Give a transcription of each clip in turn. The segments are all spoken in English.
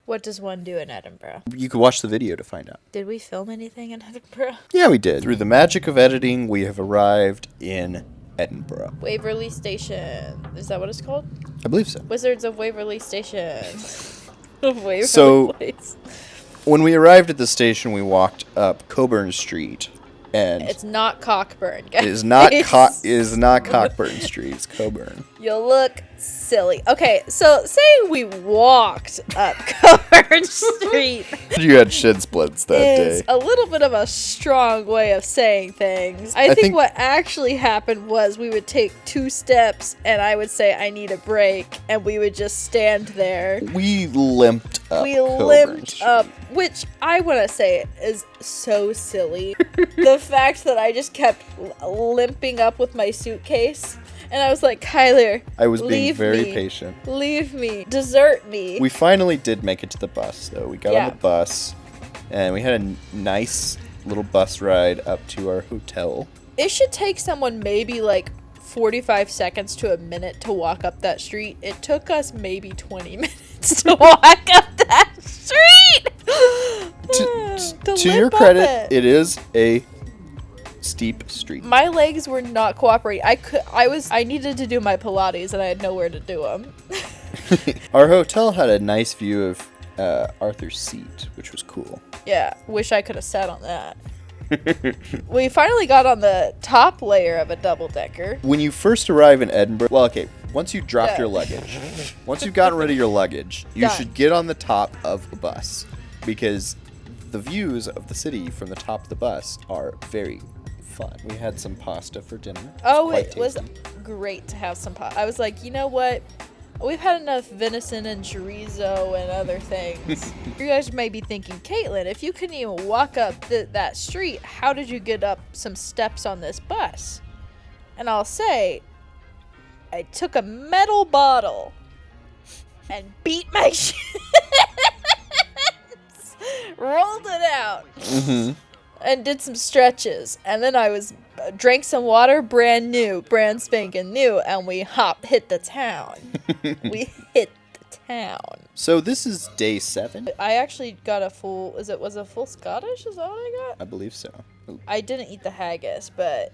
What does one do in Edinburgh? You could watch the video to find out. Did we film anything in Edinburgh? Yeah, we did. Through the magic of editing, we have arrived in Edinburgh. Waverley Station. Is that what it's called? I believe so. Wizards of Waverley Station. Waverley So, Place. When we arrived at the station, we walked up Cockburn Street. And it's not Cockburn, guys. It is not Cockburn Street. It's Cockburn. You'll look silly. Okay, so say we walked up Cockburn Street. You had shin splits that day. It's a little bit of a strong way of saying things. I think what actually happened was we would take 2 steps and I would say I need a break and we would just stand there. We limped up. Which I want to say is so silly. The fact that I just kept limping up with my suitcase. And I was like, Kyler, I was being very patient. Leave me. Desert me. We finally did make it to the bus, though. We got on the bus, and we had a nice little bus ride up to our hotel. It should take someone maybe like 45 seconds to a minute to walk up that street. It took us maybe 20 minutes to walk up that street. To your credit, it is a steep street. My legs were not cooperating. I needed to do my Pilates and I had nowhere to do them. Our hotel had a nice view of Arthur's Seat, which was cool. Yeah, wish I could have sat on that. We finally got on the top layer of a double-decker. When you first arrive in Edinburgh, once you drop your luggage, once you've gotten rid of your luggage, you should get on the top of the bus because the views of the city from the top of the bus are very fun. We had some pasta for dinner. It was great to have some pasta. I was like, you know what? We've had enough venison and chorizo and other things. You guys may be thinking, Caitlin, if you couldn't even walk up that street, how did you get up some steps on this bus? And I'll say, I took a metal bottle and beat my shins, rolled it out, and did some stretches. And then I drank some water, brand spanking new, and we hit the town. We hit the town. So this is day 7. I actually got a full Scottish? Is that what I got? I believe so. Ooh. I didn't eat the haggis, but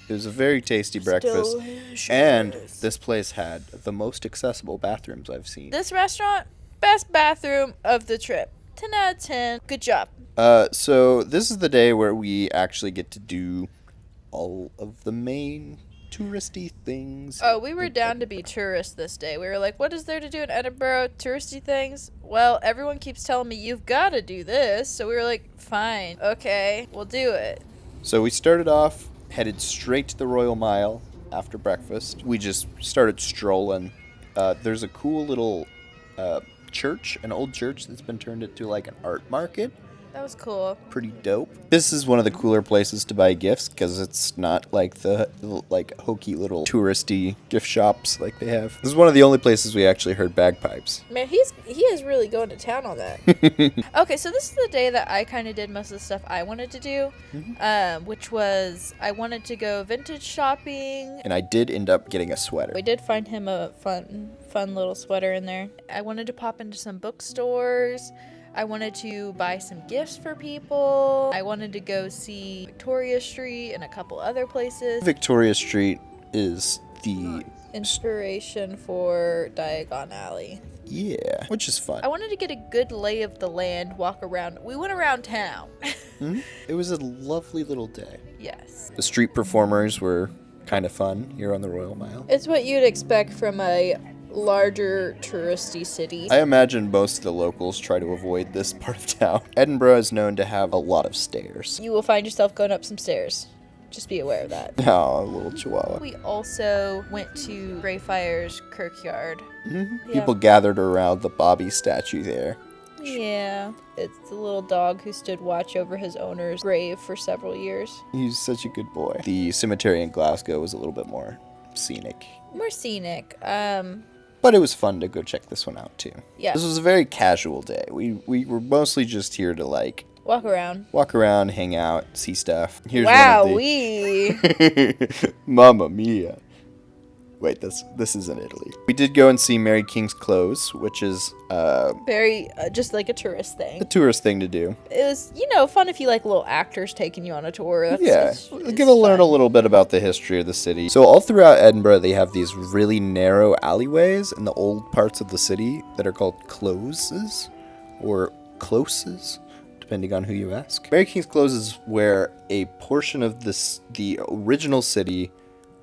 it was a very tasty breakfast. Delicious. And this place had the most accessible bathrooms I've seen. This restaurant, best bathroom of the trip. 10 out of 10. Good job. So this is the day where we actually get to do all of the main touristy things. Oh, we were down to be tourists this day. We were like, what is there to do in Edinburgh? Touristy things? Well, everyone keeps telling me you've got to do this. So we were like, fine. Okay, we'll do it. So we started off, headed straight to the Royal Mile after breakfast. We just started strolling. There's a cool little church, an old church that's been turned into like an art market. That was cool. Pretty dope. This is one of the cooler places to buy gifts because it's not like the hokey little touristy gift shops like they have. This is one of the only places we actually heard bagpipes. Man, he is really going to town on that. Okay, so this is the day that I kind of did most of the stuff I wanted to do, which was I wanted to go vintage shopping. And I did end up getting a sweater. We did find him a fun little sweater in there. I wanted to pop into some bookstores. I wanted to buy some gifts for people. I wanted to go see Victoria Street and a couple other places. Victoria Street is the inspiration for Diagon Alley. Yeah, which is fun. I wanted to get a good lay of the land, walk around. We went around town. It was a lovely little day. Yes. The street performers were kind of fun here on the Royal Mile. It's what you'd expect from a larger touristy city. I imagine most of the locals try to avoid this part of town. Edinburgh is known to have a lot of stairs. You will find yourself going up some stairs. Just be aware of that. Oh, a little chihuahua. We also went to Greyfriars Kirkyard. Yeah. People gathered around the Bobby statue there. Yeah, it's the little dog who stood watch over his owner's grave for several years. He's such a good boy. The cemetery in Glasgow was a little bit more scenic. More scenic. But it was fun to go check this one out, too. Yeah. This was a very casual day. We were mostly just here to, like... Walk around, hang out, see stuff. Wowee! Mamma mia. Wait, this is in Italy. We did go and see Mary King's Close, which is very just like a tourist thing. a tourist thing to do. It was, fun if you like little actors taking you on a tour. It's Give a learn a little bit about the history of the city. So all throughout Edinburgh, they have these really narrow alleyways in the old parts of the city that are called closes or closes, depending on who you ask. Mary King's Close is where a portion of the original city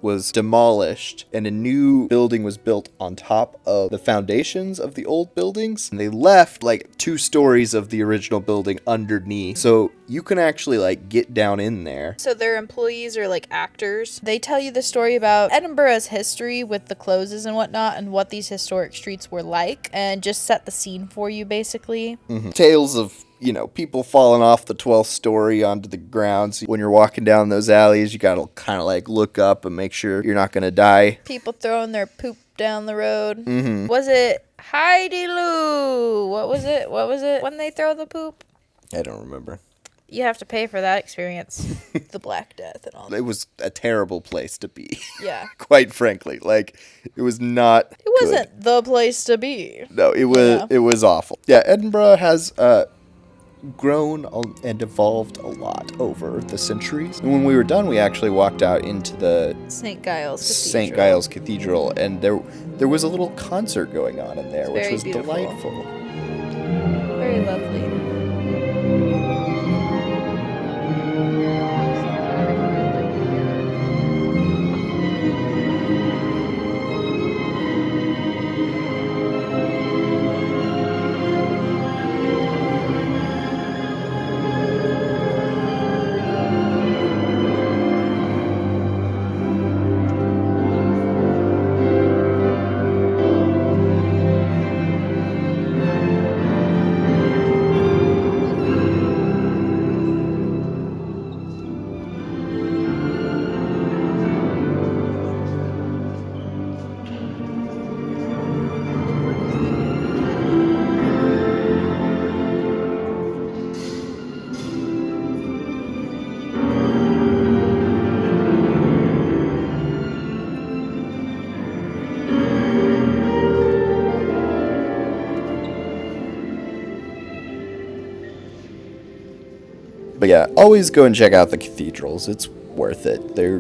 was demolished and a new building was built on top of the foundations of the old buildings. And they left like 2 stories of the original building underneath. So you can actually like get down in there. So their employees are like actors. They tell you the story about Edinburgh's history with the closes and whatnot and what these historic streets were like and just set the scene for you basically. Tales of people falling off the 12th story onto the ground. So when you're walking down those alleys, you gotta kind of like look up and make sure you're not gonna die. People throwing their poop down the road. Was it Heidi Lou? What was it when they throw the poop? I don't remember. You have to pay for that experience. The Black Death and all that. It was a terrible place to be. Yeah. Quite frankly. Like, it was not It wasn't the place to be. No, it was awful. Yeah, Edinburgh has grown and evolved a lot over the centuries. And when we were done, we actually walked out into the St. Giles Cathedral, and there was a little concert going on in there, which was beautiful. delightful. Very lovely. But yeah, always go and check out the cathedrals. It's worth it. They're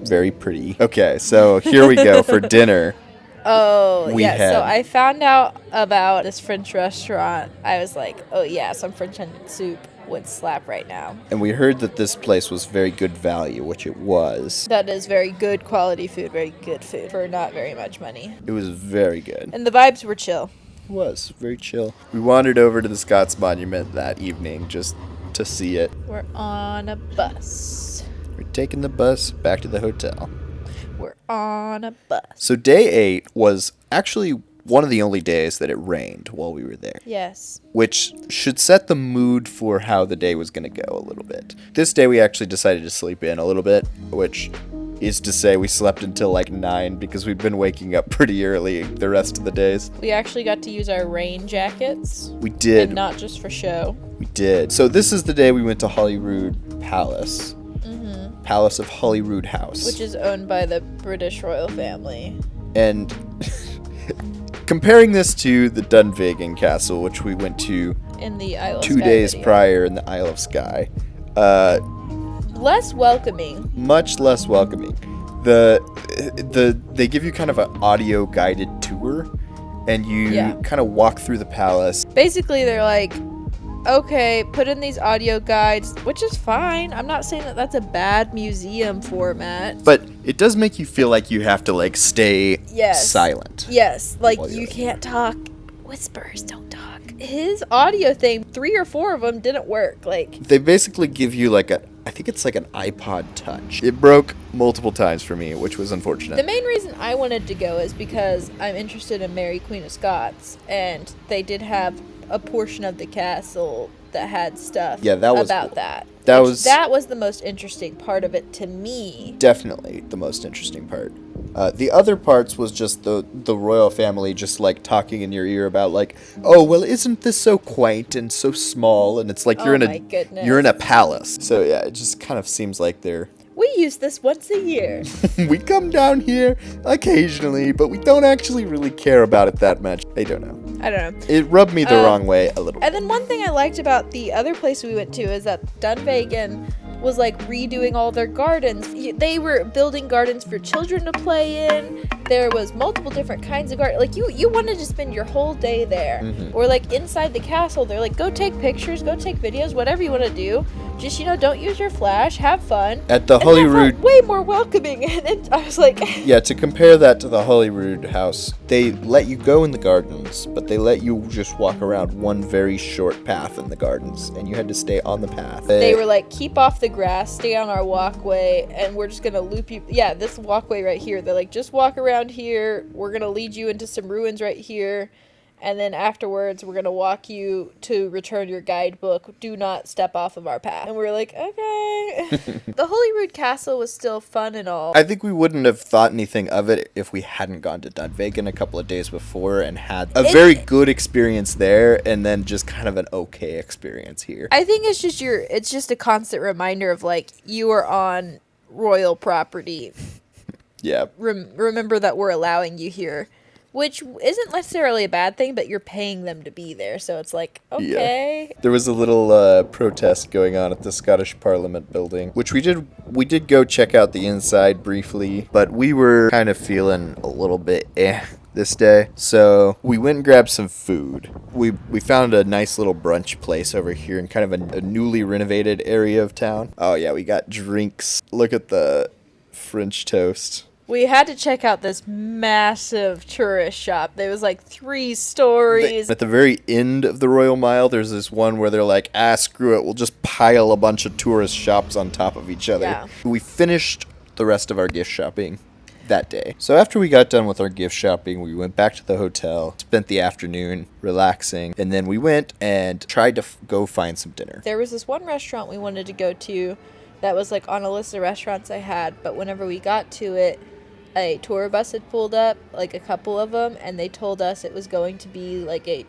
very pretty. Okay, so here we go for dinner. So I found out about this French restaurant. I was like, oh yeah, some French onion soup would slap right now. And we heard that this place was very good value, which it was. That is very good quality food, very good food for not very much money. It was very good. And the vibes were chill. It was very chill. We wandered over to the Scots Monument that evening just to see it. We're on a bus. We're taking the bus back to the hotel. We're on a bus. So day 8 was actually one of the only days that it rained while we were there. Yes. Which should set the mood for how the day was going to go a little bit. This day we actually decided to sleep in a little bit, which is to say we slept until like 9 because we'd been waking up pretty early the rest of the days. We actually got to use our rain jackets. We did. And not just for show. We did. So this is the day we went to Holyrood Palace. Palace of Holyrood House. Which is owned by the British royal family. And comparing this to the Dunvegan Castle, which we went to in the Isle of 2 Skye days video. prior in the Isle of Skye. Less welcoming. Much less welcoming. They give you kind of an audio guided tour, and you kind of walk through the palace. Basically, they're like, okay, put in these audio guides, which is fine. I'm not saying that that's a bad museum format. But it does make you feel like you have to like stay silent. Yes, like you can't talk. Whispers, don't talk. His audio thing, 3 or 4 of them didn't work. Like they basically give you like I think it's like an iPod Touch. It broke multiple times for me, which was unfortunate. The main reason I wanted to go is because I'm interested in Mary, Queen of Scots, and they did have a portion of the castle that had stuff about cool. that. That was the most interesting part of it to me. Definitely the most interesting part. The other parts was just the royal family just like talking in your ear about like, oh well, isn't this so quaint and so small? And it's like you're in a palace. So yeah, it just kind of seems like they're. We use this once a year. We come down here occasionally, but we don't actually really care about it that much. I don't know. It rubbed me the wrong way a little bit. And then one thing I liked about the other place we went to is that Dunvegan was like redoing all their gardens. They were building gardens for children to play in. There was multiple different kinds of gardens. Like you wanted to spend your whole day there. Mm-hmm. Or like inside the castle, they're like, go take pictures, go take videos, whatever you want to do. Just, don't use your flash, have fun. At the Holyrood, way more welcoming. And I was like, yeah, to compare that to the Holyrood house, they let you go in the gardens, but they let you just walk around one very short path in the gardens, and you had to stay on the path. They were like, keep off the grass, stay on our walkway, and we're just gonna loop you. Yeah, this walkway right here. They're like, just walk around here. We're gonna lead you into some ruins right here. And then afterwards, we're going to walk you to return your guidebook. Do not step off of our path. And we were like, okay. The Holyrood Castle was still fun and all. I think we wouldn't have thought anything of it if we hadn't gone to Dunvegan a couple of days before and had a very good experience there and then just kind of an okay experience here. I think it's just a constant reminder of, like, you are on royal property. Yeah. Remember that we're allowing you here. Which isn't necessarily a bad thing, but you're paying them to be there, so it's like, okay. Yeah. There was a little protest going on at the Scottish Parliament building, which we did go check out the inside briefly, but we were kind of feeling a little bit this day, so we went and grabbed some food. We found a nice little brunch place over here in kind of a newly renovated area of town. Oh yeah, we got drinks. Look at the French toast. We had to check out this massive tourist shop. There was like 3 stories. At the very end of the Royal Mile, there's this one where they're like, screw it, we'll just pile a bunch of tourist shops on top of each other. Yeah. We finished the rest of our gift shopping that day. So after we got done with our gift shopping, we went back to the hotel, spent the afternoon relaxing, and then we went and tried to go find some dinner. There was this one restaurant we wanted to go to that was like on a list of restaurants I had, but whenever we got to it, a tour bus had pulled up, like a couple of them, and they told us it was going to be like a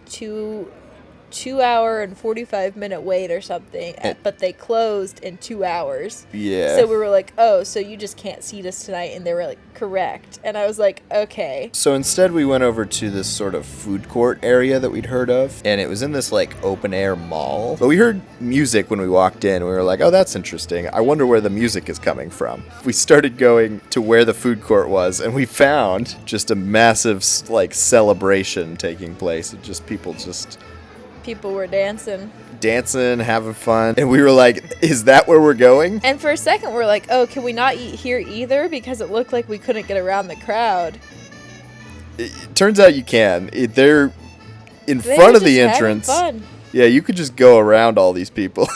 2-hour and 45-minute wait or something, but they closed in 2 hours. Yeah. So we were like, oh, so you just can't seat us tonight? And they were like, correct. And I was like, okay. So instead we went over to this sort of food court area that we'd heard of, and it was in this like open air mall. But we heard music when we walked in. We were like, oh, that's interesting. I wonder where the music is coming from. We started going to where the food court was, and we found just a massive like celebration taking place. It just People were dancing, having fun, and we were like, is that where we're going? And for a second we're like, oh, can we not eat here either, because it looked like we couldn't get around the crowd. It turns out you can. They're in front of the entrance. Fun. Yeah, you could just go around all these people.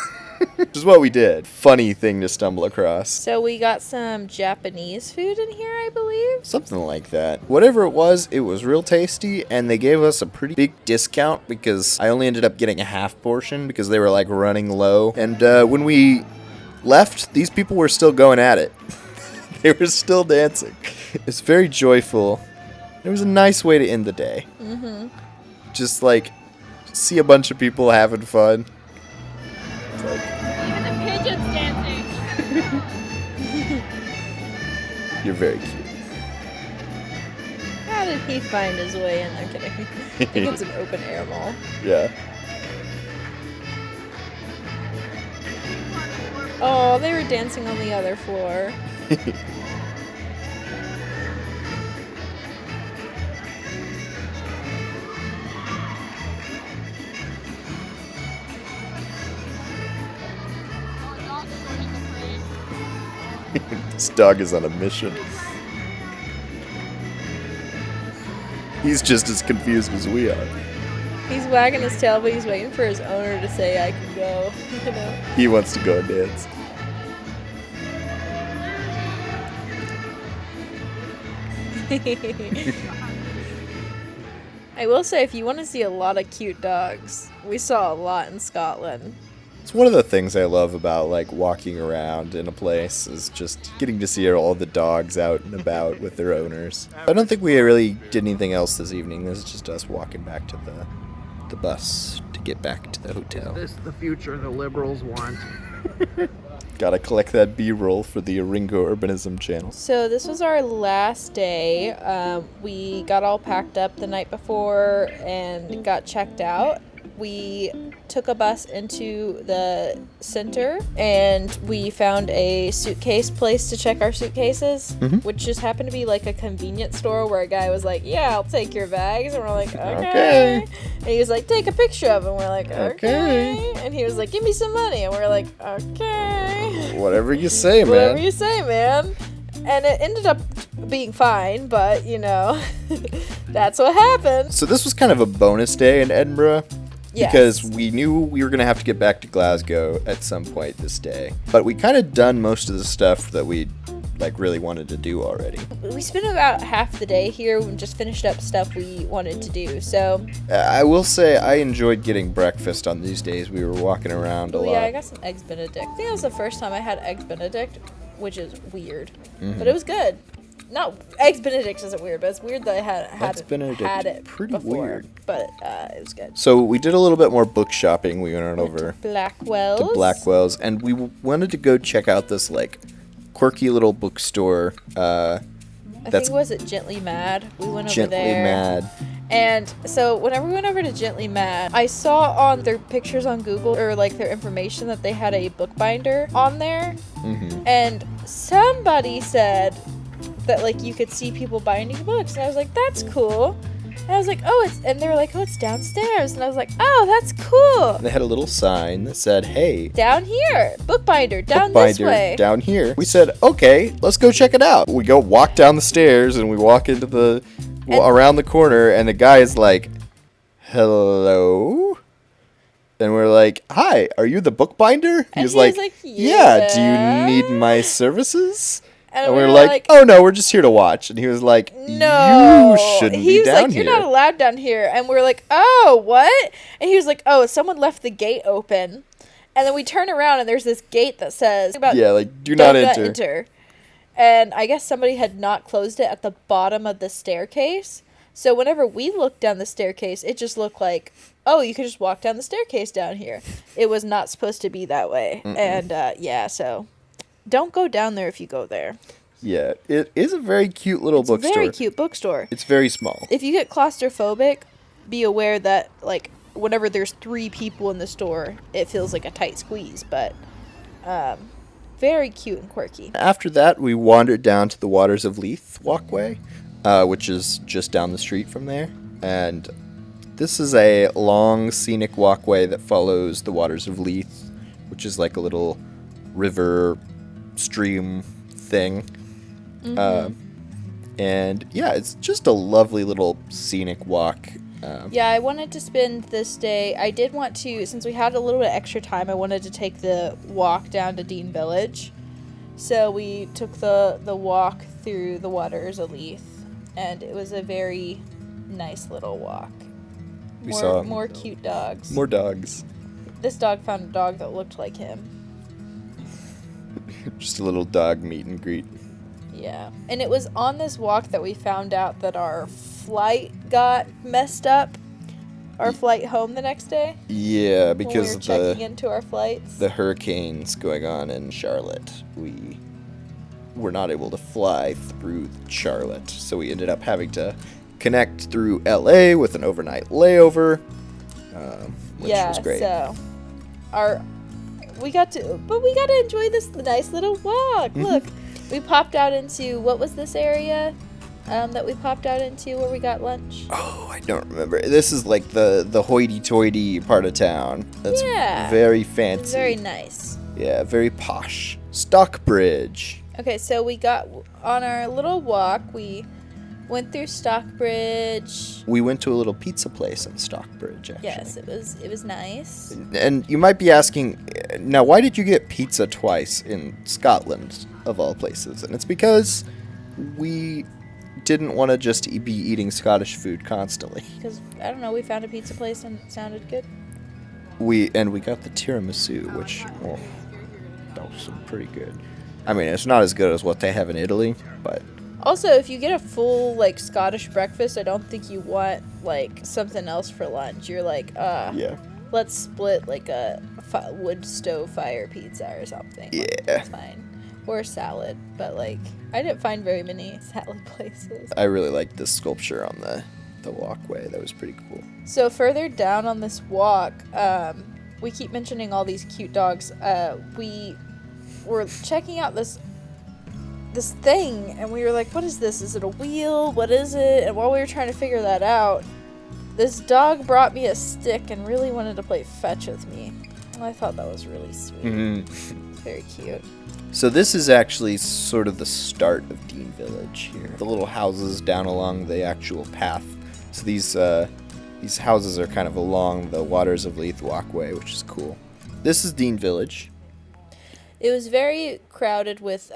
Which is what we did. Funny thing to stumble across. So we got some Japanese food in here, I believe. Something like that. Whatever it was real tasty, and they gave us a pretty big discount because I only ended up getting a half portion because they were like running low. And when we left, these people were still going at it. They were still dancing. It's very joyful. It was a nice way to end the day. Mm-hmm. Just like see a bunch of people having fun. Even the pigeons dancing. You're very cute. How did he find his way in? I'm kidding. I think it's an open air mall. Yeah. Oh, they were dancing on the other floor. This dog is on a mission. He's just as confused as we are. He's wagging his tail, but he's waiting for his owner to say, I can go. You know? He wants to go and dance. I will say, if you want to see a lot of cute dogs, we saw a lot in Scotland. It's one of the things I love about like walking around in a place is just getting to see all the dogs out and about with their owners. I don't think we really did anything else this evening. This is just us walking back to the bus to get back to the hotel. This is the future the liberals want. Gotta collect that B-roll for the ERYNGO Urbanism channel. So this was our last day. We got all packed up the night before and got checked out. We took a bus into the center and we found a suitcase place to check our suitcases, which just happened to be like a convenience store where a guy was like, yeah, I'll take your bags. And we're like, okay. And he was like, take a picture of them. We're like, okay. And he was like, give me some money. And we're like, okay. Whatever you say, man. Whatever you say, man. And it ended up being fine, but, you know, that's what happened. So this was kind of a bonus day in Edinburgh. Yes. Because we knew we were going to have to get back to Glasgow at some point this day. But we kind of done most of the stuff that we really wanted to do already. We spent about half the day here and just finished up stuff we wanted to do, so... I will say I enjoyed getting breakfast on these days. We were walking around a lot. Yeah, I got some Eggs Benedict. I think that was the first time I had Eggs Benedict, which is weird. But it was good. No, Eggs Benedict isn't weird, but it's weird that I had it pretty before. Weird. But it was good. So we did a little bit more book shopping. We went over to Blackwell's, and we wanted to go check out this quirky little bookstore. I think it was at Gently Mad. We went over Gently there. Mad. And so whenever we went over to Gently Mad, I saw on their pictures on Google or their information that they had a bookbinder on there. And somebody said that you could see people binding books, and I was like, that's cool. And I was like, and they were like, it's downstairs, and I was like, that's cool. And they had a little sign that said, hey, down here, bookbinder this way, down here. We said, okay, let's go check it out. We go walk down the stairs and we walk into around the corner, and the guy is like, hello. And we're like, hi, are you the bookbinder? He was like, yeah, do you need my services? And we were like, oh no, we're just here to watch. And he was like, no, you shouldn't be down here. He was like, you're not allowed down here. And we were like, oh, what? And he was like, someone left the gate open. And then we turn around and there's this gate that says, do not enter. And I guess somebody had not closed it at the bottom of the staircase. So whenever we looked down the staircase, it just looked like, you could just walk down the staircase down here. It was not supposed to be that way. And so don't go down there if you go there. Yeah, it is a very cute little bookstore. It's a very cute bookstore. It's very small. If you get claustrophobic, be aware that whenever there's 3 people in the store, it feels like a tight squeeze. But very cute and quirky. After that, we wandered down to the Waters of Leith walkway, which is just down the street from there. And this is a long scenic walkway that follows the Waters of Leith, which is like a little river stream thing. And yeah, it's just a lovely little scenic walk. I wanted to spend this day, I did want to, since we had a little bit of extra time, I wanted to take the walk down to Dean Village. So we took the walk through the Waters of Leith, and it was a very nice little walk. We saw more cute dogs. More dogs. This dog found a dog that looked like him. Just a little dog meet and greet. Yeah. And it was on this walk that we found out that our flight got messed up. Our flight home the next day. Yeah, because of checking into our flights. The hurricanes going on in Charlotte. We were not able to fly through Charlotte, so we ended up having to connect through LA with an overnight layover, which was great. So we got to enjoy this nice little walk. Look, we popped out into, what was this area that we popped out into where we got lunch? Oh, I don't remember. This is like the hoity-toity part of town. That's very fancy. It's very nice. Yeah, very posh. Stockbridge. Okay, so we got on our little walk. We went through Stockbridge. We went to a little pizza place in Stockbridge, actually. Yes, it was nice. And you might be asking, now why did you get pizza twice in Scotland, of all places? And it's because we didn't want to just be eating Scottish food constantly. Because, I don't know, we found a pizza place and it sounded good. We got the tiramisu, which, that was pretty good. I mean, it's not as good as what they have in Italy, but... Also, if you get a full, Scottish breakfast, I don't think you want, something else for lunch. You're like, Yeah. let's split like a wood stove fire pizza or something. Yeah. Like, that's fine. Or salad, but like I didn't find very many salad places. I really liked the sculpture on the walkway. That was pretty cool. So further down on this walk, we keep mentioning all these cute dogs. We were checking out this thing, and we were like, what is this? Is it a wheel? What is it? And while we were trying to figure that out, this dog brought me a stick and really wanted to play fetch with me. I thought that was really sweet. Mm-hmm. It's very cute. So this is actually sort of the start of Dean Village here. The little houses down along the actual path. So these houses are kind of along the Waters of Leith walkway, which is cool. This is Dean Village. It was very crowded with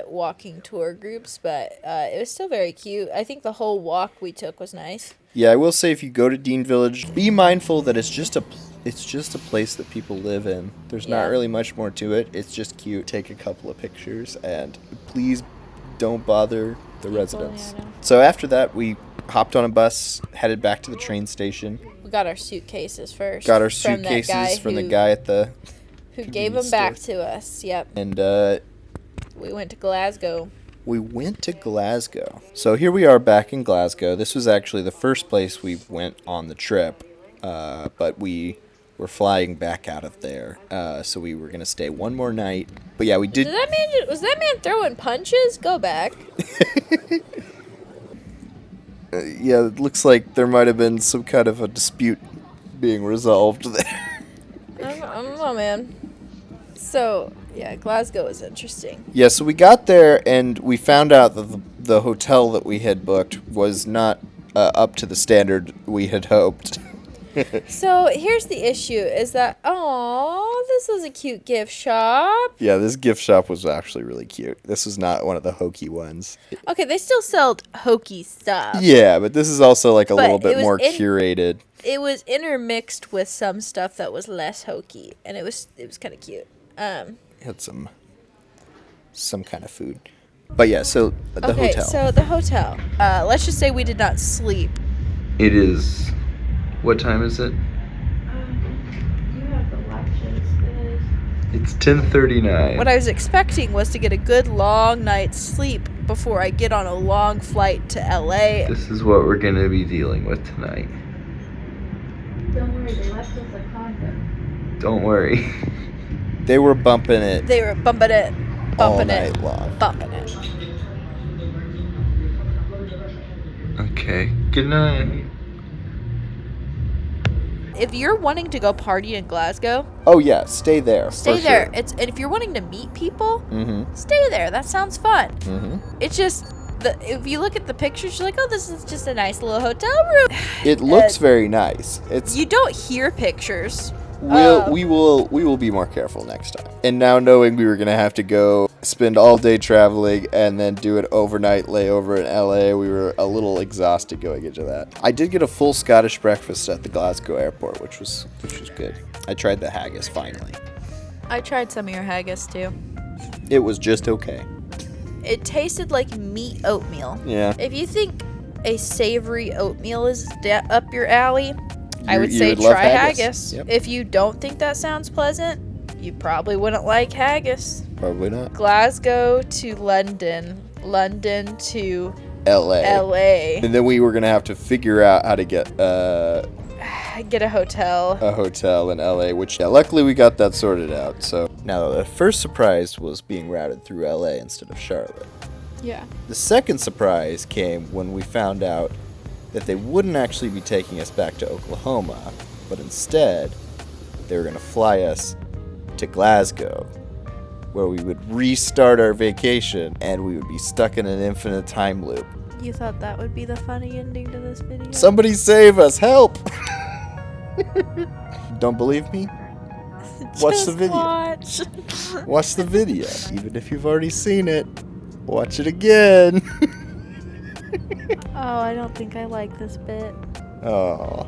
walking tour groups, but it was still very cute. I think the whole walk we took was nice. Yeah, I will say if you go to Dean Village, be mindful that it's just a place that people live in. There's not really much more to it. It's just cute. Take a couple of pictures, and please don't bother the residents. Yeah, so after that, we hopped on a bus, headed back to the train station. We got our suitcases first. Got our suitcases from the guy at the... who gave them back to us, yep. And we went to Glasgow. So here we are back in Glasgow. This was actually the first place we went on the trip, but we were flying back out of there, so we were going to stay one more night. But yeah, we did... Was that man throwing punches? Go back. Yeah, it looks like there might have been some kind of a dispute being resolved there. I don't know, man. So, yeah, Glasgow is interesting. Yeah, so we got there and we found out that the hotel that we had booked was not up to the standard we had hoped. So, here's the issue, is that, this was a cute gift shop. Yeah, this gift shop was actually really cute. This was not one of the hokey ones. Okay, they still sold hokey stuff. Yeah, but this is also like a little bit more curated. It was intermixed with some stuff that was less hokey, and it was kind of cute. Had some kind of food. But yeah, so the hotel. Okay, so the hotel. Let's just say we did not sleep. It is... What time is it? You have the watches. It's 10:39. What I was expecting was to get a good long night's sleep before I get on a long flight to LA. This is what we're going to be dealing with tonight. Don't worry, they left us a condom. Don't worry. They were bumping it. They were bumping it. All night long. Bumping it. Okay. Good night. If you're wanting to go party in Glasgow, oh yeah, stay there. Stay there. Sure. And if you're wanting to meet people, mm-hmm. stay there. That sounds fun. Mm-hmm. It's just if you look at the pictures, you're like, oh, this is just a nice little hotel room. It looks very nice. It's you don't hear pictures. we will be more careful next time. And now knowing we were gonna have to go spend all day traveling and then do an overnight layover in LA, we were a little exhausted going into that. I did get a full Scottish breakfast at the Glasgow airport, which was good. I tried the haggis finally. I tried some of your haggis too. It was just okay. It tasted like meat oatmeal. Yeah. If you think a savory oatmeal is up your alley, I would say try haggis. Yep. If you don't think that sounds pleasant, you probably wouldn't like haggis. Probably not. Glasgow to London, London to LA. And then we were going to have to figure out how to get a hotel in LA, which luckily we got that sorted out. So now the first surprise was being routed through LA instead of Charlotte. Yeah. The second surprise came when we found out that they wouldn't actually be taking us back to Oklahoma, but instead they were going to fly us to Glasgow, where we would restart our vacation and we would be stuck in an infinite time loop. You thought that would be the funny ending to this video? Somebody save us! Help! Don't believe me? Watch the video. Watch the video. Even if you've already seen it, watch it again. Oh, I don't think I like this bit. Oh.